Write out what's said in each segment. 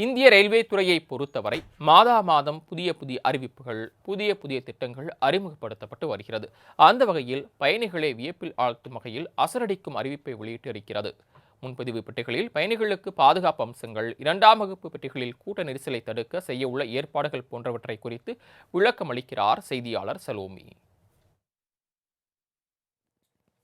இந்திய ரயில்வே துறையை பொறுத்தவரை மாதம் புதிய அறிவிப்புகள், புதிய திட்டங்கள் அறிமுகப்படுத்தப்பட்டு வருகிறது. அந்த வகையில் பயணிகளை வியப்பில் ஆழ்த்தும் வகையில் அசரடிக்கும் அறிவிப்பை வெளியிட்டிருக்கிறது. முன்பதிவு பெட்டிகளில் பயணிகளுக்கு பாதுகாப்பு அம்சங்கள், 2ஆம் வகுப்பு பெட்டிகளில் கூட்ட நெரிசலை தடுக்க செய்ய உள்ள ஏற்பாடுகள் போன்றவற்றை குறித்து விளக்கம் அளிக்கிறார் செய்தியாளர் Salome.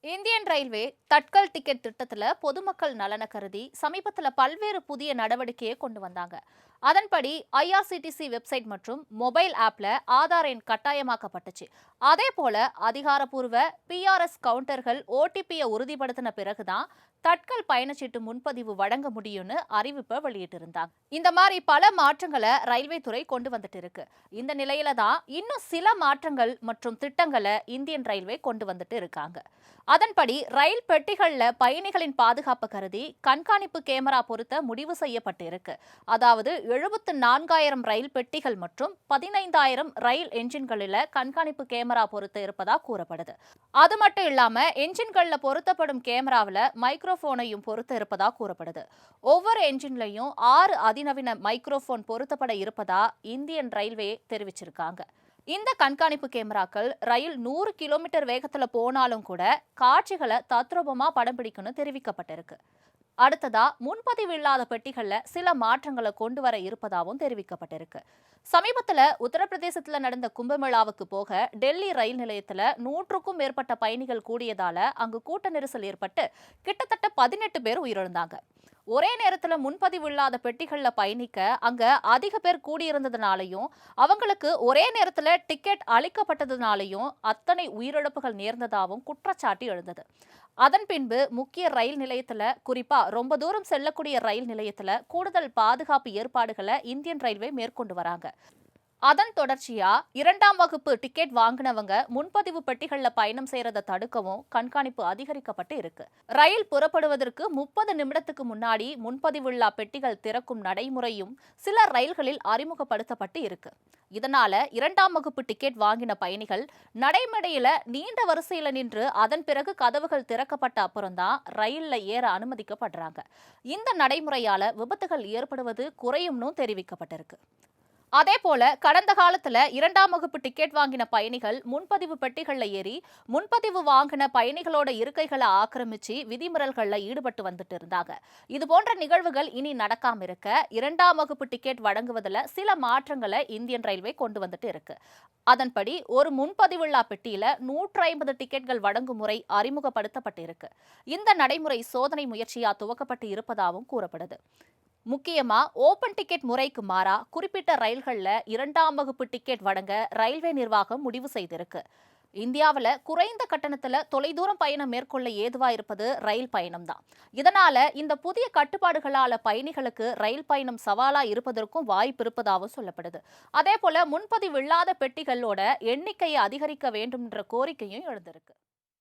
Indian railway Tatkal ticket திட்டத்தில் பொதுமக்கள் நலனை கருதி சமீபத்தில் பல்வேறு புதிய நடவடிக்கையை கொண்டு வந்தாங்க. அதன்படி ஐஆர்சிடிசி வெப்சைட் மற்றும் மொபைல் ஆப்ல ஆதார் எண் கட்டாயமாக்கப்பட்டுச்சு. அதே போல அதிகாரப்பூர்வ பிஆர்எஸ் கவுண்டர்கள் ஓடிபியை உறுதிப்படுத்தின பிறகுதான் தட்கல் பயணச்சீட்டு முன்பதிவு வழங்க முடியும்னு அறிவிப்பை வெளியிட்டிருந்தாங்க. இந்த மாதிரி பல மாற்றங்களை ரயில்வே துறை கொண்டு வந்துட்டு இருக்கு. இந்த நிலையில தான் இன்னும் சில மாற்றங்கள் மற்றும் திட்டங்களை இந்தியன் ரயில்வே கொண்டு வந்துட்டு இருக்காங்க. அதன்படி ரயில் பெட்டிகள்ல பயணிகளின் பாதுகாப்பு கருதி கண்காணிப்பு கேமரா பொருத்த முடிவு செய்யப்பட்டு இருக்கு. அதாவது 74,000 ரயில் பெட்டிகள் மற்றும் 15,000 ரயில் என்ஜின்களில் கண்காணிப்பு கேமரா பொருத்த இருப்பதா கூறப்படுது. அது மட்டும் இல்லாம என்ஜின்கள்ல பொருத்தப்படும் கேமராவில் மைக்ரோபோனையும் பொருத்த இருப்பதா கூறப்படுது. ஒவ்வொரு என்ஜின்லையும் 6 அதிநவீன மைக்ரோபோன் பொருத்தப்பட இருப்பதா இந்தியன் ரயில்வே தெரிவிச்சிருக்காங்க. இந்த கண்காணிப்பு கேமராக்கள் ரயில் 100 கிலோமீட்டர் வேகத்துல போனாலும் கூட காட்சிகளை தத்ரூபமா படம் பிடிக்கும்னு தெரிவிக்கப்பட்டிருக்கு. அடுத்ததா முன்பதிவு இல்லாத பெட்டிகள்ல சில மாற்றங்களை கொண்டு வர இருப்பதாகவும் தெரிவிக்கப்பட்டிருக்கு. சமீபத்துல உத்தரப்பிரதேசத்துல நடந்த கும்பமேளாவுக்கு போக டெல்லி ரயில் நிலையத்துல 100க்கும் மேற்பட்ட பயணிகள் கூடியதால அங்கு கூட்ட நெரிசல் ஏற்பட்டு கிட்டத்தட்ட 18 பேர் உயிரிழந்தாங்க. ஒரே நேரத்துல முன்பதிவு இல்லாத பெட்டிகள்ல பயணிக்க அங்க அதிக பேர் கூடியிருந்ததுனாலையும் அவங்களுக்கு ஒரே நேரத்துல டிக்கெட் அளிக்கப்பட்டதுனாலையும் அத்தனை உயிரிழப்புகள் நேர்ந்ததாகவும் குற்றச்சாட்டு எழுந்தது. அதன் பின்பு முக்கிய ரயில் நிலையத்துல, குறிப்பா ரொம்ப தூரம் செல்லக்கூடிய ரயில் நிலையத்துல கூடுதல் பாதுகாப்பு ஏற்பாடுகளை இந்தியன் ரயில்வே மேற்கொண்டு வராங்க. அதன் தொடர்ச்சியா 2ஆம் வகுப்பு டிக்கெட் வாங்கினவங்க முன்பதிவு பெட்டிகள்ல பயணம் செய்யறதை தடுக்கவும் கண்காணிப்பு அதிகரிக்கப்பட்டு இருக்கு. ரயில் புறப்படுவதற்கு 30 நிமிடத்துக்கு முன்னாடி முன்பதிவுள்ளா பெட்டிகள் திறக்கும் நடைமுறையும் சில ரயில்களில் அறிமுகப்படுத்தப்பட்டு இருக்கு. இதனால 2ஆம் வகுப்பு டிக்கெட் வாங்கின பயணிகள் நடைமேடையில நீண்ட வரிசையில நின்று அதன் பிறகு கதவுகள் திறக்கப்பட்ட அப்புறம்தான் ரயில்ல ஏற அனுமதிக்கப்படுறாங்க. இந்த நடைமுறையால விபத்துகள் ஏற்படுவது குறையும்னு தெரிவிக்கப்பட்டிருக்கு. அதே போல கடந்த காலத்துல 2ஆம் வகுப்பு டிக்கெட் வாங்கின பயணிகள் முன்பதிவு பெட்டிகள்ல ஏறி முன்பதிவு வாங்கின பயணிகளோட இருக்கைகளை ஆக்கிரமிச்சு விதிமுறைகள்ல ஈடுபட்டு வந்துட்டு இருந்தாங்க. இது போன்ற நிகழ்வுகள் இனி நடக்காம இருக்க 2ஆம் வகுப்பு டிக்கெட் வழங்குவதில் சில மாற்றங்களை இந்தியன் ரயில்வே கொண்டு வந்துட்டு இருக்கு. அதன்படி ஒரு முன்பதிவுள்ளா பெட்டியில 150 டிக்கெட்கள் வழங்கும் முறை அறிமுகப்படுத்தப்பட்டு இருக்கு. இந்த நடைமுறை சோதனை முயற்சியா துவக்கப்பட்டு இருப்பதாகவும் கூறப்படுது. முக்கியமா ஓபன் டிக்கெட் முறைக்கு மாறா குறிப்பிட்ட ரயில்கள்ல 2ஆம் வகுப்பு டிக்கெட் வழங்க ரயில்வே நிர்வாகம் முடிவு செய்திருக்கு. இந்தியாவில் குறைந்த கட்டணத்துல தொலைதூரம் பயணம் மேற்கொள்ள ஏதுவா இருப்பது ரயில் பயணம் தான். இதனால இந்த புதிய கட்டுப்பாடுகளால பயணிகளுக்கு ரயில் பயணம் சவாலா இருப்பதற்கும் வாய்ப்பு இருப்பதாகவும் சொல்லப்படுது. அதே போல முன்பதிவு இல்லாத பெட்டிகளோட எண்ணிக்கையை அதிகரிக்க வேண்டும் என்ற கோரிக்கையும் எழுந்திருக்கு.